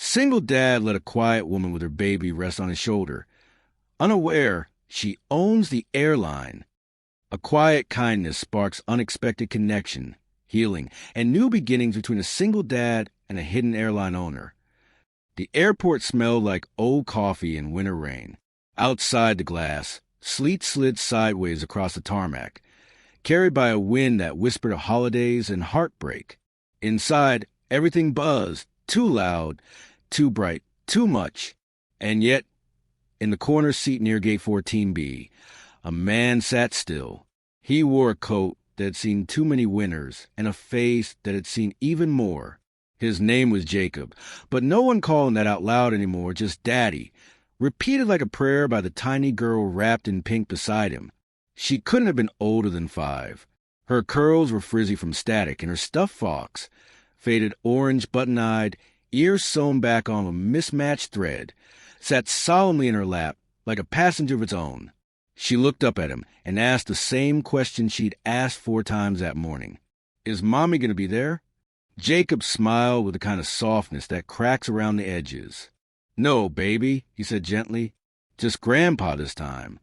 single dad let a quiet woman with her baby rest on his shoulder. Unaware, she owns the airline. A quiet kindness sparks unexpected connection, healing, and new beginnings between a single dad and a hidden airline owner. The airport smelled like old coffee and winter rain. Outside the glass, sleet slid sideways across the tarmac, carried by a wind that whispered of holidays and heartbreak. Inside, everything buzzed, too loud, too bright, too much. And yet, in the corner seat near Gate 14B, a man sat still. He wore a coat that had seen too many winters and a face that had seen even more. His name was Jacob, but no one called him that out loud anymore, just Daddy, repeated like a prayer by the tiny girl wrapped in pink beside him. She couldn't have been older than 5. Her curls were frizzy from static, and her stuffed fox, faded orange, button-eyed, ears sewn back on a mismatched thread, sat solemnly in her lap like a passenger of its own. She looked up at him and asked the same question she'd asked 4 times that morning. Is Mommy going to be there? Jacob smiled with a kind of softness that cracks around the edges. No, baby, he said gently. Just Grandpa this time.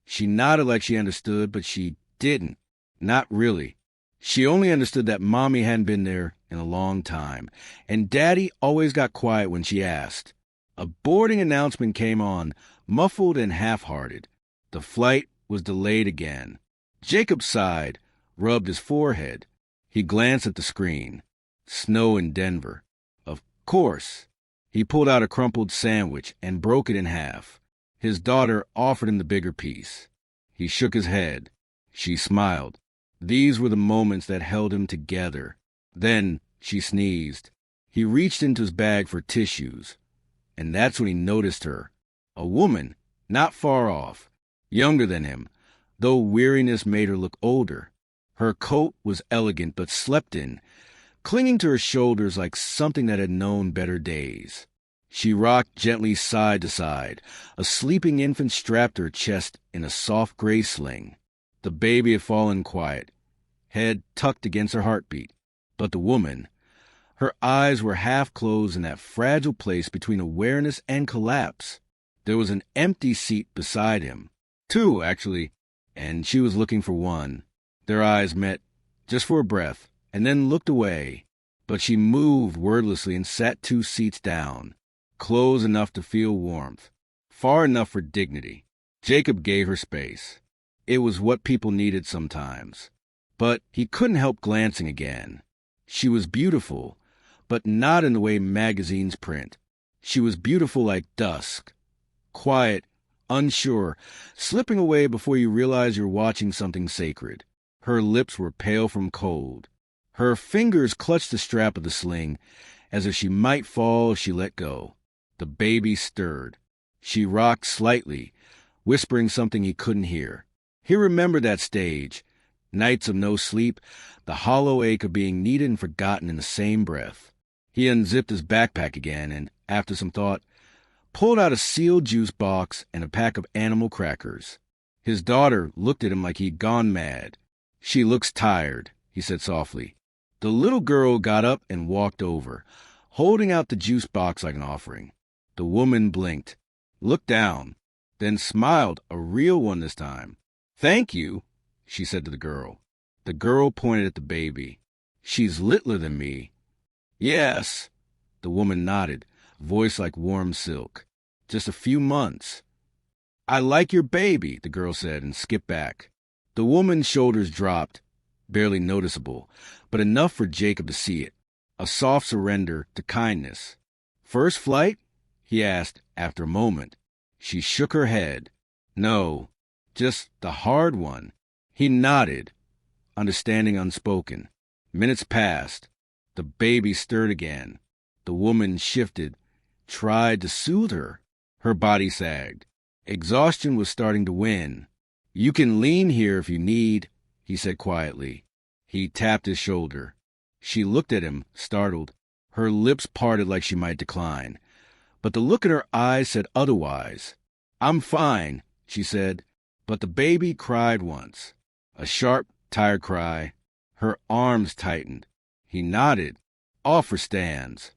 She nodded like she understood, but she didn't. Not really. She only understood that Mommy hadn't been there in a long time, and Daddy always got quiet when she asked. A boarding announcement came on, muffled and half-hearted. The flight was delayed again. Jacob sighed, rubbed his forehead. He glanced at the screen. Snow in Denver. Of course. He pulled out a crumpled sandwich and broke it in half. His daughter offered him the bigger piece. He shook his head. She smiled. These were the moments that held him together. Then she sneezed. He reached into his bag for tissues. And that's when he noticed her. A woman, not far off, younger than him, though weariness made her look older. Her coat was elegant but slept in, clinging to her shoulders like something that had known better days. She rocked gently side to side. A sleeping infant strapped her chest in a soft gray sling. The baby had fallen quiet, head tucked against her heartbeat. But the woman, her eyes were half closed in that fragile place between awareness and collapse. There was an empty seat beside him. 2, actually, and she was looking for one. Their eyes met, just for a breath, and then looked away. But she moved wordlessly and sat 2 seats down, close enough to feel warmth, far enough for dignity. Jacob gave her space. It was what people needed sometimes. But he couldn't help glancing again. She was beautiful, but not in the way magazines print. She was beautiful like dusk, quiet, unsure, slipping away before you realize you're watching something sacred. Her lips were pale from cold. Her fingers clutched the strap of the sling, as if she might fall if she let go. The baby stirred. She rocked slightly, whispering something he couldn't hear. He remembered that stage, nights of no sleep, the hollow ache of being needed and forgotten in the same breath. He unzipped his backpack again and, after some thought, pulled out a sealed juice box and a pack of animal crackers. His daughter looked at him like he'd gone mad. She looks tired, he said softly. The little girl got up and walked over, holding out the juice box like an offering. The woman blinked, looked down, then smiled, a real one this time. Thank you, she said to the girl. The girl pointed at the baby. She's littler than me. Yes, the woman nodded, voice like warm silk. Just a few months. I like your baby, the girl said and skipped back. The woman's shoulders dropped, barely noticeable, but enough for Jacob to see it. A soft surrender to kindness. First flight? He asked after a moment. She shook her head. No, just the hard one. He nodded, understanding unspoken. Minutes passed. The baby stirred again. The woman shifted, tried to soothe her. Her body sagged. Exhaustion was starting to win. You can lean here if you need, he said quietly. He tapped his shoulder. She looked at him, startled. Her lips parted like she might decline. But the look in her eyes said otherwise. I'm fine, she said. But the baby cried once. A sharp, tired cry. Her arms tightened. He nodded. Off for stands.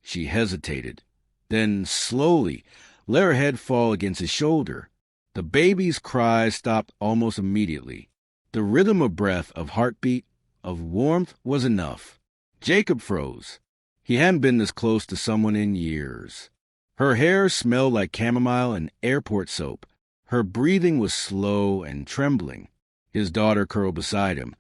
She hesitated, then slowly let her head fall against his shoulder. The baby's cries stopped almost immediately. The rhythm of breath, of heartbeat, of warmth was enough. Jacob froze. He hadn't been this close to someone in years. Her hair smelled like chamomile and airport soap. Her breathing was slow and trembling. His daughter curled beside him,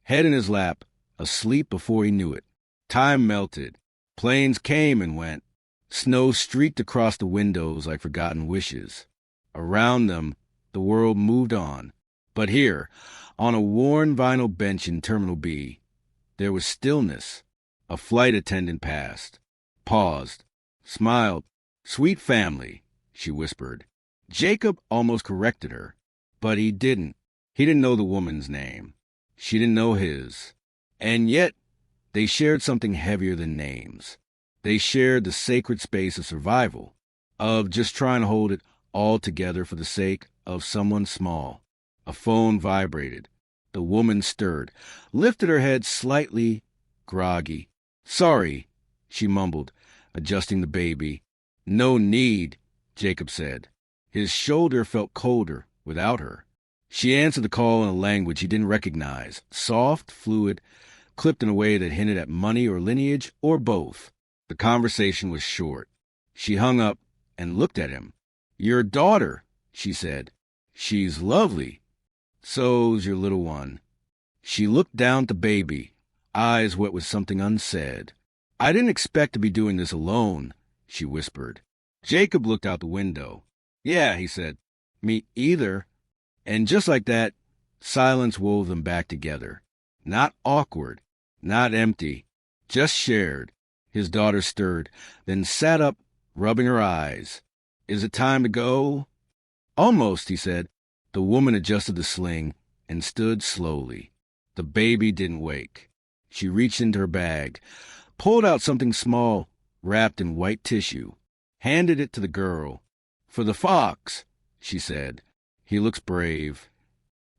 head in his lap, asleep before he knew it. Time melted. Planes came and went. Snow streaked across the windows like forgotten wishes. Around them, the world moved on. But here, on a worn vinyl bench in Terminal B, there was stillness. A flight attendant passed, paused, smiled. "Sweet family," she whispered. Jacob almost corrected her, but he didn't. He didn't know the woman's name. She didn't know his. And yet, they shared something heavier than names. They shared the sacred space of survival, of just trying to hold it all together for the sake of someone small. A phone vibrated. The woman stirred, lifted her head slightly, groggy. "Sorry," she mumbled, adjusting the baby. "No need," Jacob said. His shoulder felt colder without her. She answered the call in a language he didn't recognize, soft, fluid, clipped in a way that hinted at money or lineage or both. The conversation was short. She hung up and looked at him. "Your daughter," she said. "She's lovely. So's your little one." She looked down at the baby, eyes wet with something unsaid. "I didn't expect to be doing this alone," she whispered. Jacob looked out the window. "Yeah," he said. "Me either." And just like that, silence wove them back together. Not awkward, not empty, just shared. His daughter stirred, then sat up, rubbing her eyes. "Is it time to go?" "Almost," he said. The woman adjusted the sling and stood slowly. The baby didn't wake. She reached into her bag, pulled out something small, wrapped in white tissue, handed it to the girl. "For the fox," she said. "He looks brave."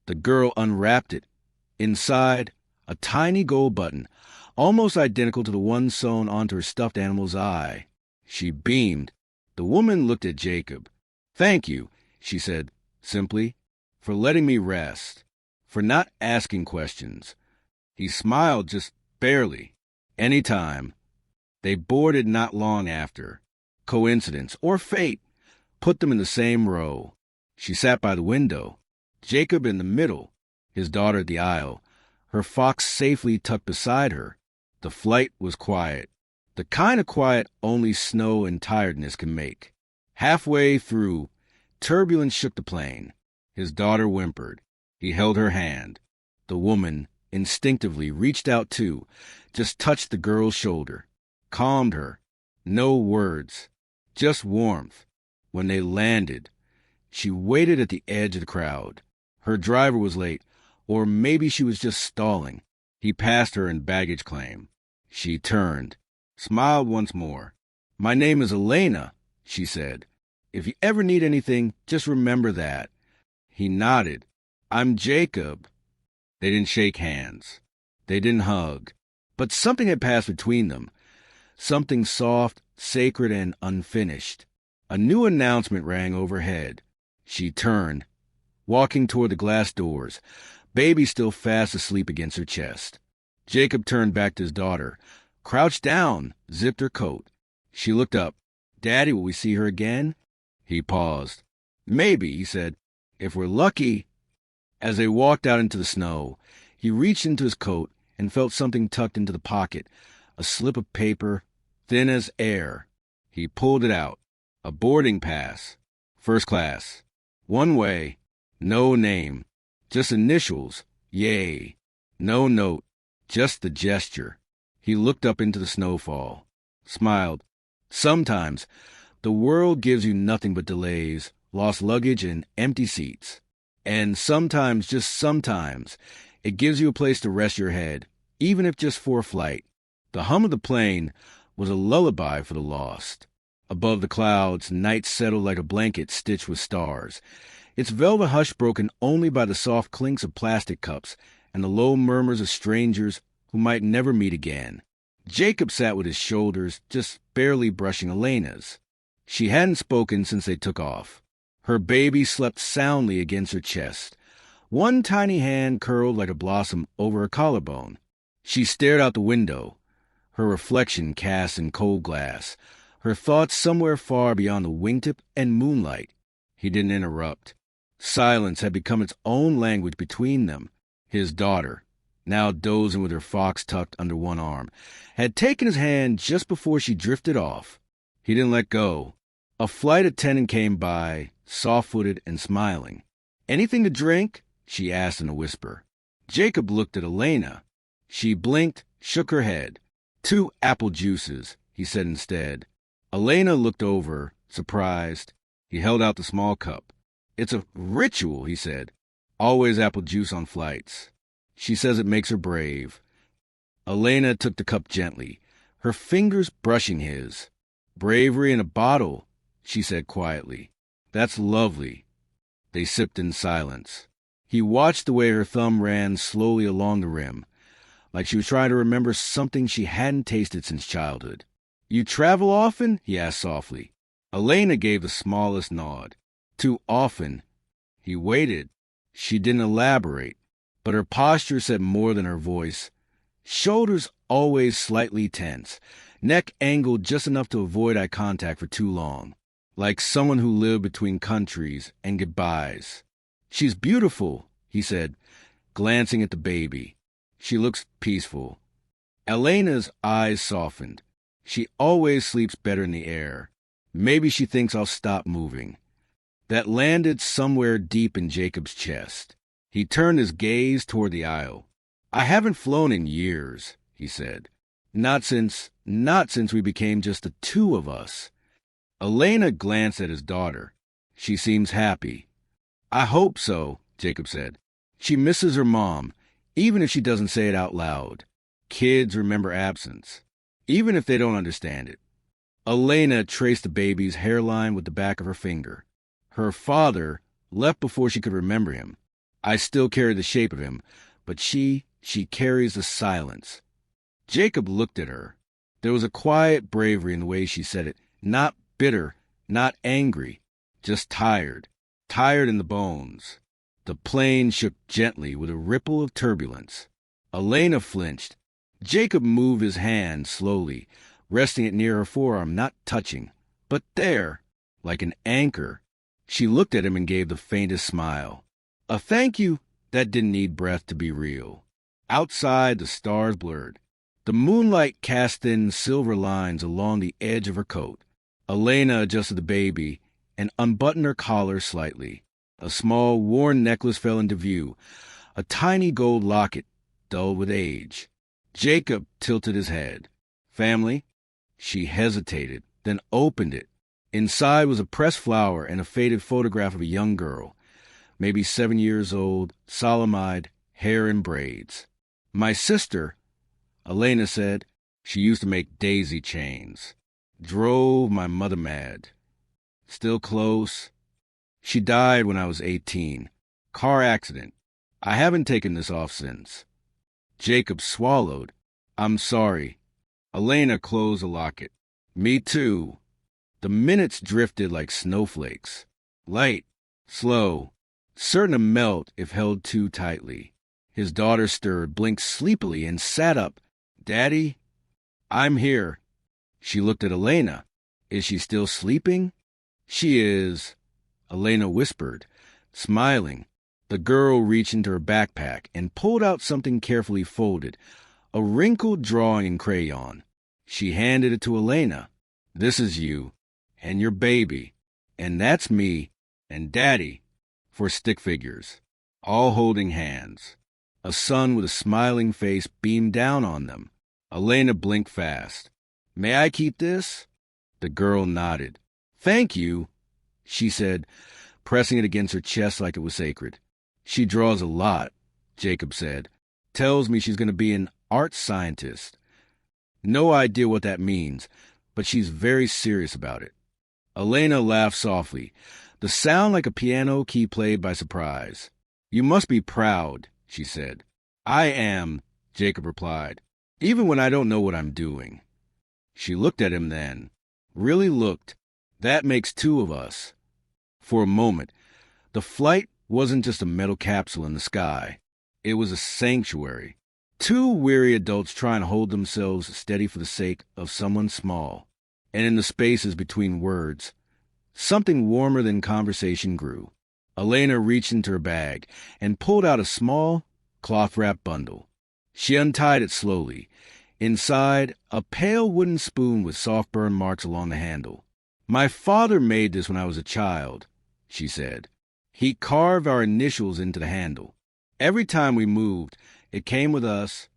The girl unwrapped it. Inside, a tiny gold button, almost identical to the one sewn onto her stuffed animal's eye. She beamed. The woman looked at Jacob. "Thank you," she said simply, "for letting me rest, for not asking questions." He smiled just barely. "Any time." They boarded not long after. Coincidence or fate put them in the same row. She sat by the window, Jacob in the middle, his daughter at the aisle, her fox safely tucked beside her. The flight was quiet, the kind of quiet only snow and tiredness can make. Halfway through, turbulence shook the plane. His daughter whimpered. He held her hand. The woman instinctively reached out too, just touched the girl's shoulder, calmed her. No words, just warmth. When they landed, she waited at the edge of the crowd. Her driver was late, or maybe she was just stalling. He passed her in baggage claim. She turned, smiled once more. "My name is Elena," she said. "If you ever need anything, just remember that." He nodded. "I'm Jacob." They didn't shake hands. They didn't hug. But something had passed between them. Something soft, sacred, and unfinished. A new announcement rang overhead. She turned, walking toward the glass doors, baby still fast asleep against her chest. Jacob turned back to his daughter, crouched down, zipped her coat. She looked up. "Daddy, will we see her again?" He paused. "Maybe," he said, "if we're lucky." As they walked out into the snow, he reached into his coat and felt something tucked into the pocket, a slip of paper, thin as air. He pulled it out. A boarding pass. First class. One way. No name. Just initials. Yay. No note. Just the gesture. He looked up into the snowfall. Smiled. Sometimes the world gives you nothing but delays, lost luggage, and empty seats. And sometimes, just sometimes, it gives you a place to rest your head, even if just for a flight. The hum of the plane was a lullaby for the lost. Above the clouds, night settled like a blanket stitched with stars, its velvet hush broken only by the soft clinks of plastic cups and the low murmurs of strangers who might never meet again. Jacob sat with his shoulders just barely brushing Elena's. She hadn't spoken since they took off. Her baby slept soundly against her chest, one tiny hand curled like a blossom over her collarbone. She stared out the window, her reflection cast in cold glass, her thoughts somewhere far beyond the wingtip and moonlight. He didn't interrupt. Silence had become its own language between them. His daughter, now dozing with her fox tucked under one arm, had taken his hand just before she drifted off. He didn't let go. A flight attendant came by, soft-footed and smiling. "Anything to drink?" she asked in a whisper. Jacob looked at Elena. She blinked, shook her head. "2 apple juices," he said instead. Elena looked over, surprised. He held out the small cup. "It's a ritual," he said. "Always apple juice on flights. She says it makes her brave." Elena took the cup gently, her fingers brushing his. "Bravery in a bottle," she said quietly. "That's lovely." They sipped in silence. He watched the way her thumb ran slowly along the rim, like she was trying to remember something she hadn't tasted since childhood. "You travel often?" he asked softly. Elena gave the smallest nod. "Too often." He waited. She didn't elaborate, but her posture said more than her voice. Shoulders always slightly tense, neck angled just enough to avoid eye contact for too long, like someone who lived between countries and goodbyes. "She's beautiful," he said, glancing at the baby. "She looks peaceful." Elena's eyes softened. "She always sleeps better in the air. Maybe she thinks I'll stop moving." That landed somewhere deep in Jacob's chest. He turned his gaze toward the aisle. "I haven't flown in years," he said. Not since we became just the 2 of us." Elena glanced at his daughter. "She seems happy." "I hope so," Jacob said. "She misses her mom, even if she doesn't say it out loud. Kids remember absence, even if they don't understand it." Elena traced the baby's hairline with the back of her finger. Her father left before she could remember him. "I still carry the shape of him, but she carries the silence." Jacob looked at her. There was a quiet bravery in the way she said it, not bitter, not angry, just tired in the bones. The plane shook gently with a ripple of turbulence. Elena flinched. Jacob moved his hand slowly, resting it near her forearm, not touching, but there, like an anchor. She looked at him and gave the faintest smile. A thank you that didn't need breath to be real. Outside, the stars blurred. The moonlight cast thin silver lines along the edge of her coat. Elena adjusted the baby and unbuttoned her collar slightly. A small, worn necklace fell into view, a tiny gold locket, dull with age. Jacob tilted his head. "Family?" She hesitated, then opened it. Inside was a pressed flower and a faded photograph of a young girl, maybe 7 years old, solemn-eyed, hair in braids. "My sister," Elena said. "She used to make daisy chains. Drove my mother mad. Still close. She died when I was 18. Car accident. I haven't taken this off since." Jacob swallowed. "I'm sorry." Elena closed the locket. "Me too." The minutes drifted like snowflakes. Light, slow, certain to melt if held too tightly. His daughter stirred, blinked sleepily, and sat up. "Daddy?" "I'm here." She looked at Elena. "Is she still sleeping?" "She is," Elena whispered, smiling. The girl reached into her backpack and pulled out something carefully folded, a wrinkled drawing in crayon. She handed it to Elena. "This is you, and your baby, and that's me, and Daddy," for stick figures, all holding hands. A sun with a smiling face beamed down on them. Elena blinked fast. "May I keep this?" The girl nodded. "Thank you," she said, pressing it against her chest like it was sacred. "She draws a lot," Jacob said. "Tells me she's going to be an art scientist. No idea what that means, but she's very serious about it." Elena laughed softly, the sound like a piano key played by surprise. "You must be proud," she said. "I am," Jacob replied. even when I don't know what I'm doing." She looked at him then. Really looked. "That makes two of us." For a moment, the flight wasn't just a metal capsule in the sky. It was a sanctuary. Two weary adults trying to hold themselves steady for the sake of someone small. And in the spaces between words, something warmer than conversation grew. Elena reached into her bag and pulled out a small, cloth-wrapped bundle. She untied it slowly. Inside, a pale wooden spoon with soft burn marks along the handle. "My father made this when I was a child," she said. "He carved our initials into the handle. Every time we moved, it came with us."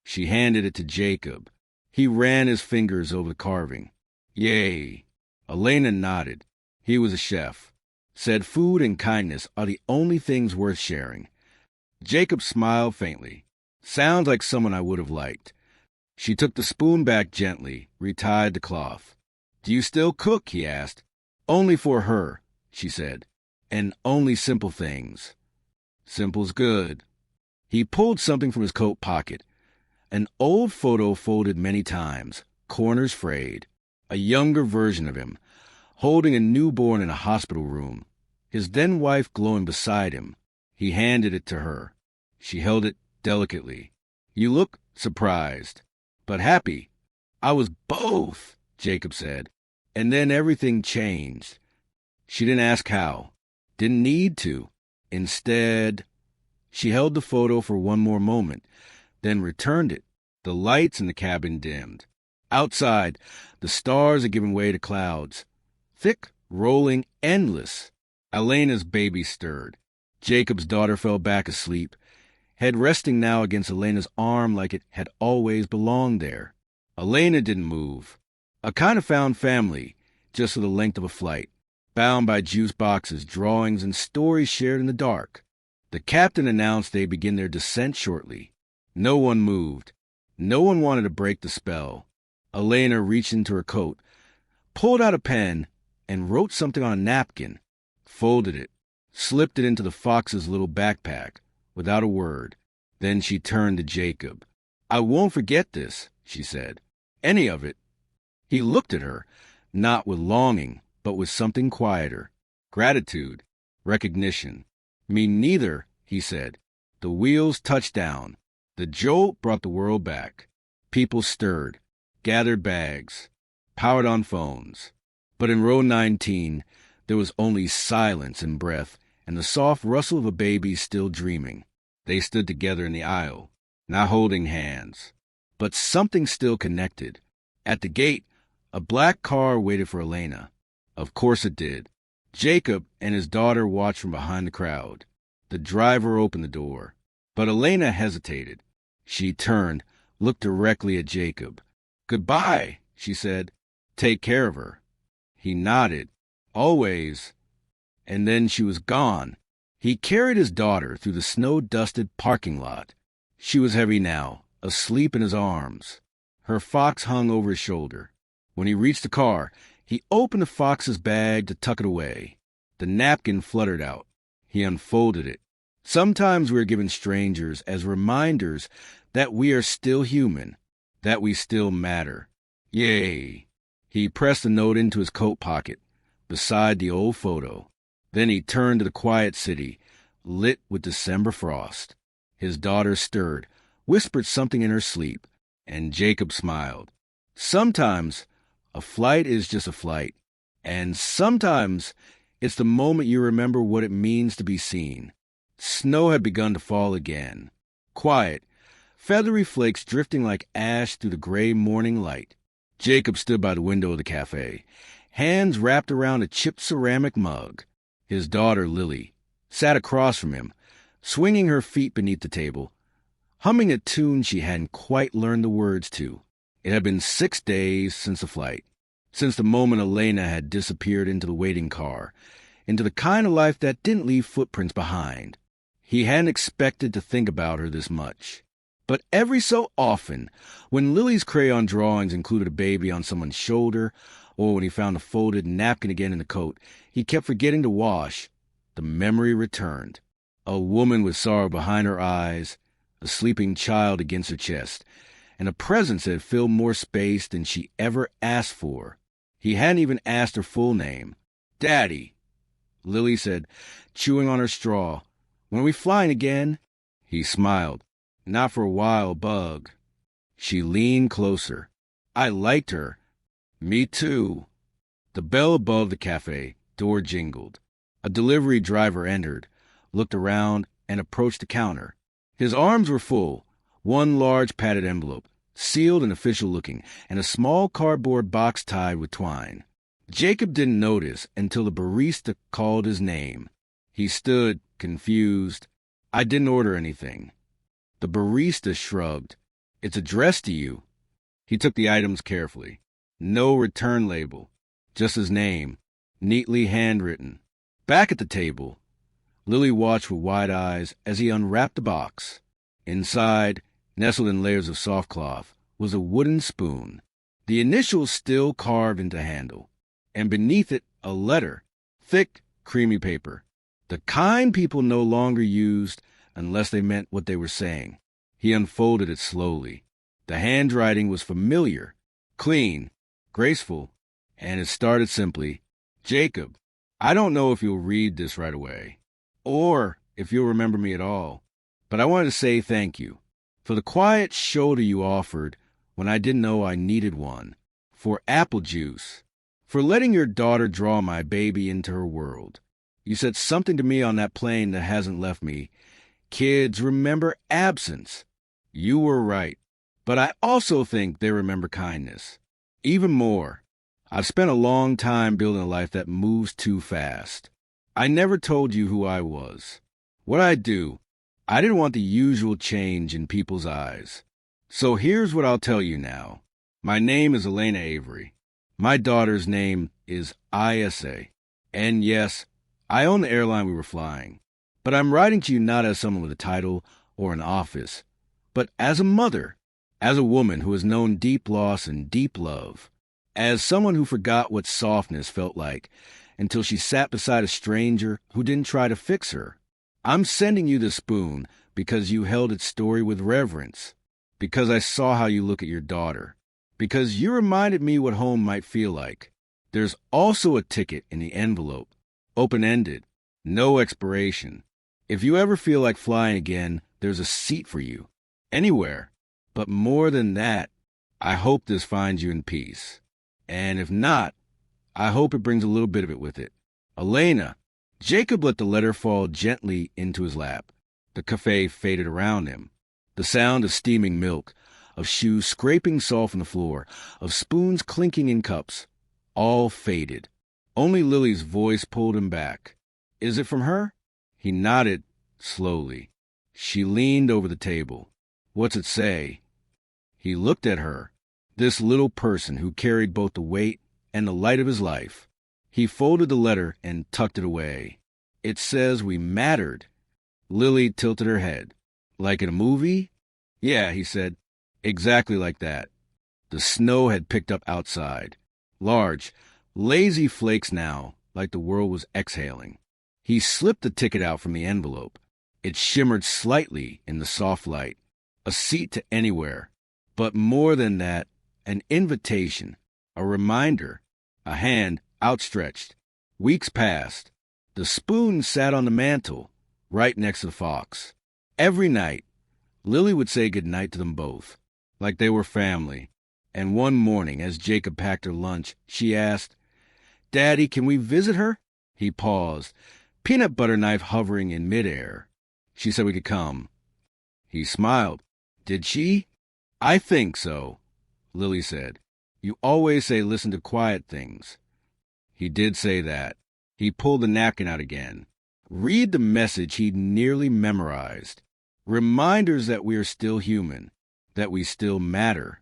She handed it to Jacob. He ran his fingers over the carving. "Yay." Elena nodded. He was a chef. Said food and kindness are the only things worth sharing. Jacob smiled faintly. "Sounds like someone I would have liked." She took the spoon back gently, retied the cloth. "Do you still cook?" he asked. "Only for her," she said. "And only simple things." "Simple's good." He pulled something from his coat pocket. An old photo folded many times, corners frayed. A younger version of him, holding a newborn in a hospital room, his then-wife glowing beside him. He handed it to her. She held it delicately. "You look surprised, but happy." "I was both," Jacob said. And then everything changed. She didn't ask how, didn't need to. Instead, she held the photo for one more moment, then returned it. The lights in the cabin dimmed. Outside, the stars had given way to clouds. Thick, rolling, endless. Elena's baby stirred. Jacob's daughter fell back asleep, head resting now against Elena's arm like it had always belonged there. Elena didn't move. A kind of found family, just for the length of a flight, bound by juice boxes, drawings, and stories shared in the dark. The captain announced they'd begin their descent shortly. No one moved. No one wanted to break the spell. Elena reached into her coat, pulled out a pen, and wrote something on a napkin, folded it, slipped it into the fox's little backpack, without a word. Then she turned to Jacob. "I won't forget this," she said. "Any of it." He looked at her, not with longing, but with something quieter. Gratitude, recognition. "Me neither," he said. The wheels touched down. The jolt brought the world back. People stirred, gathered bags, powered on phones. But in row 19, there was only silence and breath and the soft rustle of a baby still dreaming. They stood together in the aisle, not holding hands. But something still connected. At the gate, a black car waited for Elena. Of course it did. Jacob and his daughter watched from behind the crowd. The driver opened the door. But Elena hesitated. She turned, looked directly at Jacob. "Goodbye," she said. "Take care of her." He nodded. "Always." And then she was gone. He carried his daughter through the snow-dusted parking lot. She was heavy now, asleep in his arms. Her fox hung over his shoulder. When he reached the car, he opened the fox's bag to tuck it away. The napkin fluttered out. He unfolded it. Sometimes we are given strangers as reminders that we are still human, that we still matter. Yay! He pressed the note into his coat pocket, beside the old photo. Then he turned to the quiet city, lit with December frost. His daughter stirred, whispered something in her sleep, and Jacob smiled. Sometimes a flight is just a flight, and sometimes it's the moment you remember what it means to be seen. Snow had begun to fall again. Quiet, feathery flakes drifting like ash through the gray morning light. Jacob stood by the window of the cafe, hands wrapped around a chipped ceramic mug. His daughter, Lily, sat across from him, swinging her feet beneath the table, humming a tune she hadn't quite learned the words to. It had been 6 days since the flight, since the moment Elena had disappeared into the waiting car, into the kind of life that didn't leave footprints behind. He hadn't expected to think about her this much. But every so often, when Lily's crayon drawings included a baby on someone's shoulder, or when he found a folded napkin again in the coat he kept forgetting to wash, the memory returned. A woman with sorrow behind her eyes, a sleeping child against her chest, and a presence that filled more space than she ever asked for. He hadn't even asked her full name. "Daddy," Lily said, chewing on her straw. "When are we flying again?" He smiled. "Not for a while, bug." She leaned closer. I liked her. Me too. The bell above the cafe door jingled. A delivery driver entered, looked around, and approached the counter. His arms were full, one large padded envelope, sealed and official-looking, and a small cardboard box tied with twine. Jacob didn't notice until the barista called his name. He stood, confused. "I didn't order anything." The barista shrugged. "It's addressed to you." He took the items carefully. No return label, just his name, neatly handwritten. Back at the table, Lily watched with wide eyes as he unwrapped the box. Inside, nestled in layers of soft cloth, was a wooden spoon, the initials still carved into the handle, and beneath it a letter, thick, creamy paper, the kind people no longer used unless they meant what they were saying. He unfolded it slowly. The handwriting was familiar, clean, graceful, and it started simply, "Jacob, I don't know if you'll read this right away, or if you'll remember me at all, but I wanted to say thank you for the quiet shoulder you offered when I didn't know I needed one, for apple juice, for letting your daughter draw my baby into her world. You said something to me on that plane that hasn't left me. Kids remember absence. You were right, but I also think they remember kindness. Even more. I've spent a long time building a life that moves too fast. I never told you who I was, what I do. I didn't want the usual change in people's eyes. So here's what I'll tell you now. My name is Elena Avery. My daughter's name is Isa. And yes, I own the airline we were flying. But I'm writing to you not as someone with a title or an office, but as a mother, as a woman who has known deep loss and deep love, as someone who forgot what softness felt like until she sat beside a stranger who didn't try to fix her. I'm sending you this spoon because you held its story with reverence, because I saw how you look at your daughter, because you reminded me what home might feel like. There's also a ticket in the envelope, open-ended, no expiration. If you ever feel like flying again, there's a seat for you, anywhere. But more than that, I hope this finds you in peace. And if not, I hope it brings a little bit of it with it. Elena." Jacob let the letter fall gently into his lap. The cafe faded around him. The sound of steaming milk, of shoes scraping soft on the floor, of spoons clinking in cups, all faded. Only Lily's voice pulled him back. "Is it from her?" He nodded slowly. She leaned over the table. "What's it say?" He looked at her, this little person who carried both the weight and the light of his life. He folded the letter and tucked it away. "It says we mattered." Lily tilted her head. "Like in a movie?" "Yeah," he said. "Exactly like that." The snow had picked up outside. Large, lazy flakes now, like the world was exhaling. He slipped the ticket out from the envelope. It shimmered slightly in the soft light. A seat to anywhere. But more than that, an invitation, a reminder, a hand outstretched. Weeks passed. The spoon sat on the mantel, right next to the fox. Every night, Lily would say goodnight to them both, like they were family. And one morning, as Jacob packed her lunch, she asked, "Daddy, can we visit her?" He paused, peanut butter knife hovering in midair. She said we could come. He smiled. "Did she?" "I think so," Lily said. "You always say listen to quiet things." He did say that. He pulled the napkin out again. Read the message he'd nearly memorized. Reminders that we are still human, that we still matter.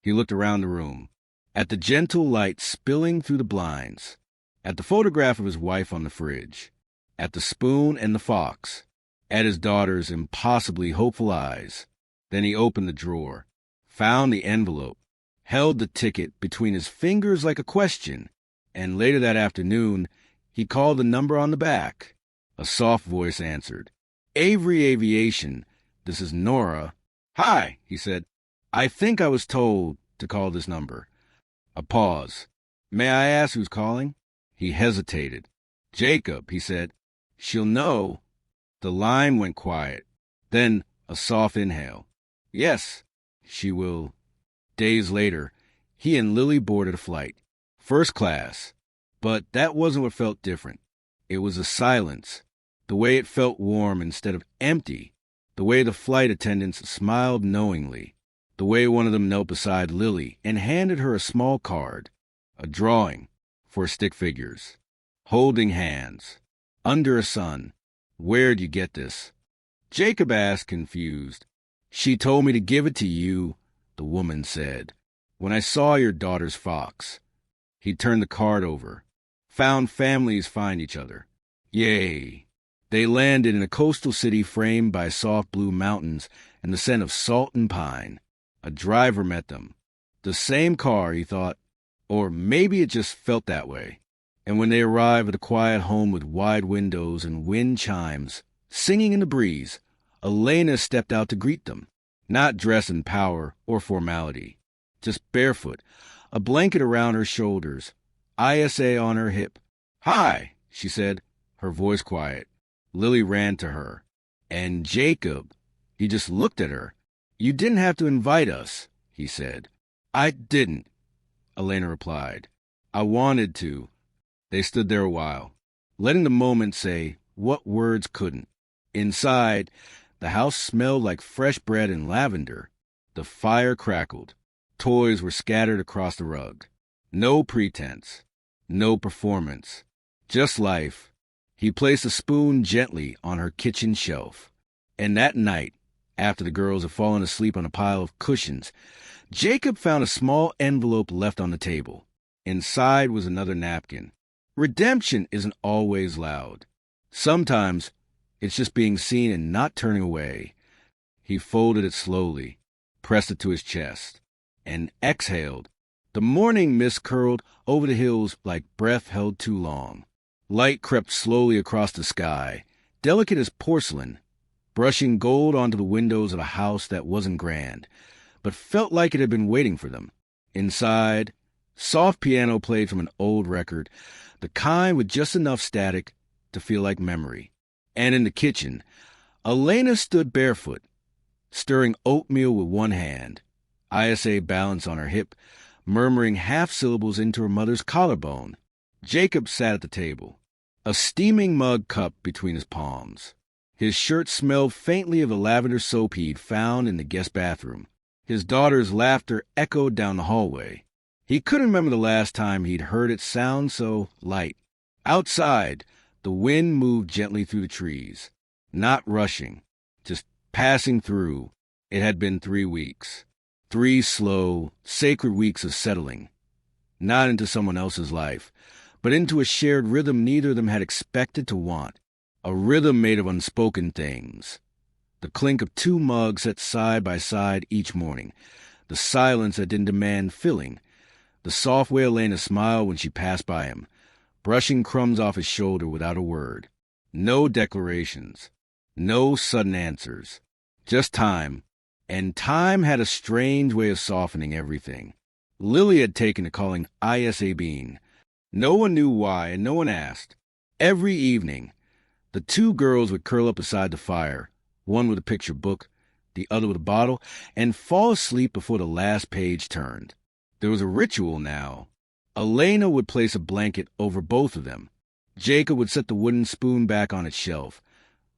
He looked around the room, at the gentle light spilling through the blinds, at the photograph of his wife on the fridge, at the spoon and the fox, at his daughter's impossibly hopeful eyes. Then he opened the drawer, found the envelope, held the ticket between his fingers like a question, and later that afternoon, he called the number on the back. A soft voice answered. "Avery Aviation, this is Nora." "Hi," he said. I think I was told to call this number. A pause. May I ask who's calling? He hesitated. Jacob, he said. She'll know. The line went quiet. Then a soft inhale. Yes, she will. Days later, he and Lily boarded a flight. First class. But that wasn't what felt different. It was the silence. The way it felt warm instead of empty. The way the flight attendants smiled knowingly. The way one of them knelt beside Lily and handed her a small card. A drawing for stick figures. Holding hands. Under a sun. Where'd you get this? Jacob asked, confused. She told me to give it to you, the woman said. When I saw your daughter's fox. He turned the card over. Found families find each other. Yay. They landed in a coastal city framed by soft blue mountains and the scent of salt and pine. A driver met them. The same car, he thought, or maybe it just felt that way. And when they arrived at a quiet home with wide windows and wind chimes, singing in the breeze, Elena stepped out to greet them, not dressed in power or formality, just barefoot, a blanket around her shoulders, ISA on her hip. Hi, she said, her voice quiet. Lily ran to her. And Jacob, he just looked at her. You didn't have to invite us, he said. I didn't, Elena replied. I wanted to. They stood there a while, letting the moment say what words couldn't. Inside, the house smelled like fresh bread and lavender. The fire crackled. Toys were scattered across the rug. No pretense. No performance. Just life. He placed a spoon gently on her kitchen shelf. And that night, after the girls had fallen asleep on a pile of cushions, Jacob found a small envelope left on the table. Inside was another napkin. Redemption isn't always loud. Sometimes it's just being seen and not turning away. He folded it slowly, pressed it to his chest, and exhaled. The morning mist curled over the hills like breath held too long. Light crept slowly across the sky, delicate as porcelain, brushing gold onto the windows of a house that wasn't grand, but felt like it had been waiting for them. Inside, soft piano played from an old record, the kind with just enough static to feel like memory. And in the kitchen, Elena stood barefoot, stirring oatmeal with one hand, ISA balanced on her hip, murmuring half-syllables into her mother's collarbone. Jacob sat at the table, a steaming mug cup between his palms. His shirt smelled faintly of the lavender soap he'd found in the guest bathroom. His daughter's laughter echoed down the hallway. He couldn't remember the last time he'd heard it sound so light. Outside, the wind moved gently through the trees, not rushing, just passing through. It had been 3 weeks. 3 slow, sacred weeks of settling, not into someone else's life, but into a shared rhythm neither of them had expected to want, a rhythm made of unspoken things. The clink of 2 mugs set side by side each morning, the silence that didn't demand filling, the soft way Elena smiled when she passed by him, brushing crumbs off his shoulder without a word. No declarations, no sudden answers, just time. And time had a strange way of softening everything. Lily had taken to calling ISA Bean. No one knew why, and no one asked. Every evening, the 2 girls would curl up beside the fire, one with a picture book, the other with a bottle, and fall asleep before the last page turned. There was a ritual now. Elena would place a blanket over both of them. Jacob would set the wooden spoon back on its shelf,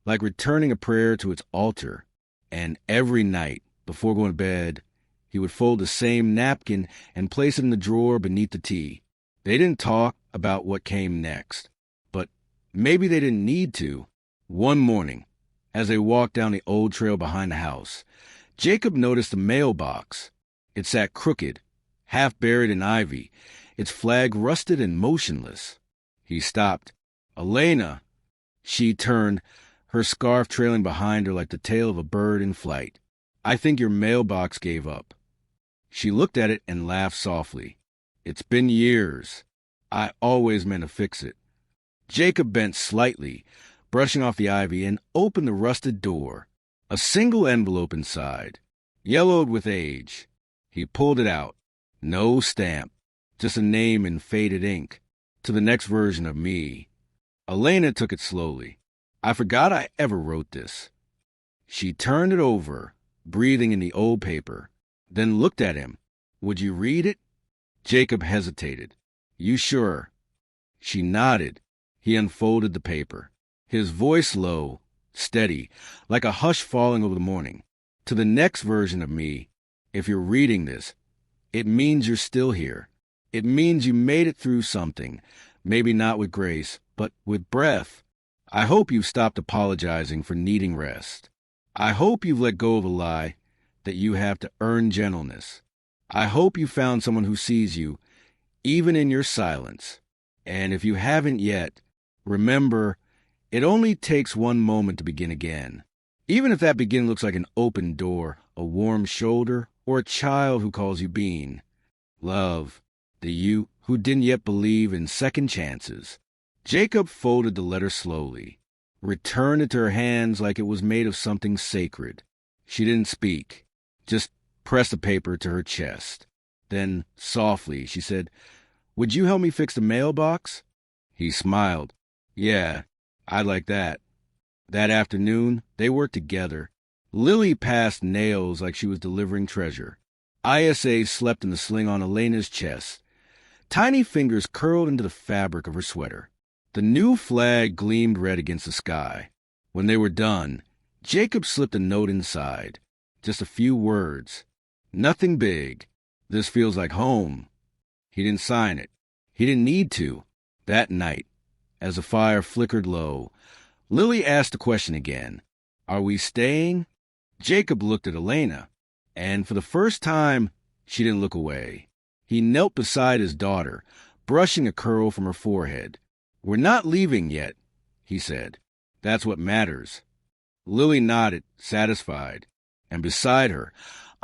like returning a prayer to its altar. And every night, before going to bed, he would fold the same napkin and place it in the drawer beneath the tea. They didn't talk about what came next, but maybe they didn't need to. One morning, as they walked down the old trail behind the house, Jacob noticed the mailbox. It sat crooked, half buried in ivy, its flag rusted and motionless. He stopped. Elena! She turned, her scarf trailing behind her like the tail of a bird in flight. I think your mailbox gave up. She looked at it and laughed softly. It's been years. I always meant to fix it. Jacob bent slightly, brushing off the ivy, and opened the rusted door. A single envelope inside. yellowed with age. He pulled it out. No stamp, just a name in faded ink. To the next version of me. Elena took it slowly. I forgot I ever wrote this. She turned it over, breathing in the old paper, then looked at him. Would you read it? Jacob hesitated. You sure? She nodded. He unfolded the paper, his voice low, steady, like a hush falling over the morning. To the next version of me, if you're reading this, it means you're still here. It means you made it through something, maybe not with grace, but with breath. I hope you've stopped apologizing for needing rest. I hope you've let go of the lie that you have to earn gentleness. I hope you found someone who sees you, even in your silence. And if you haven't yet, remember, it only takes one moment to begin again. Even if that begin looks like an open door, a warm shoulder, or a child who calls you Bean. Love, the you who didn't yet believe in second chances. Jacob folded the letter slowly, returned it to her hands like it was made of something sacred. She didn't speak, just pressed the paper to her chest. Then, softly, she said, Would you help me fix the mailbox? He smiled. Yeah, I'd like that. That afternoon, they worked together. Lily passed nails like she was delivering treasure. ISA slept in the sling on Elena's chest. Tiny fingers curled into the fabric of her sweater. The new flag gleamed red against the sky. When they were done, Jacob slipped a note inside. Just a few words. Nothing big. This feels like home. He didn't sign it. He didn't need to. That night, as the fire flickered low, Lily asked the question again. Are we staying? Jacob looked at Elena, and for the first time, she didn't look away. He knelt beside his daughter, brushing a curl from her forehead. We're not leaving yet, he said. That's what matters. Lily nodded, satisfied, and beside her,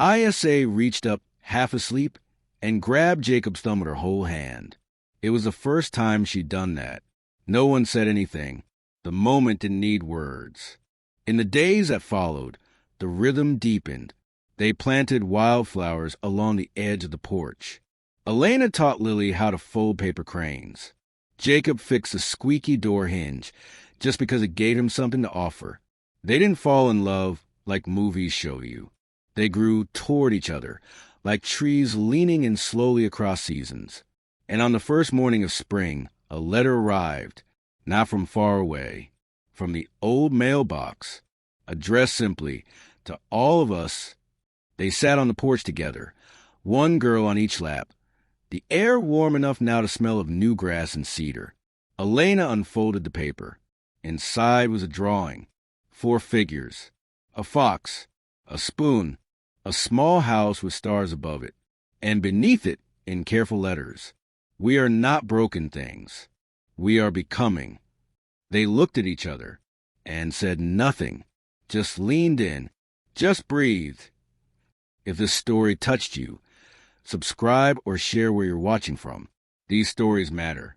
ISA reached up, half asleep, and grabbed Jacob's thumb with her whole hand. It was the first time she'd done that. No one said anything. The moment didn't need words. In the days that followed, the rhythm deepened. They planted wildflowers along the edge of the porch. Elena taught Lily how to fold paper cranes. Jacob fixed a squeaky door hinge just because it gave him something to offer. They didn't fall in love like movies show you. They grew toward each other, like trees leaning in slowly across seasons. And on the first morning of spring, a letter arrived, not from far away, from the old mailbox, addressed simply to all of us. They sat on the porch together, one girl on each lap, the air warm enough now to smell of new grass and cedar. Elena unfolded the paper. Inside was a drawing, 4 figures, a fox, a spoon, a small house with stars above it, and beneath it, in careful letters, we are not broken things. We are becoming. They looked at each other and said nothing, just leaned in, just breathed. If this story touched you, subscribe or share where you're watching from. These stories matter.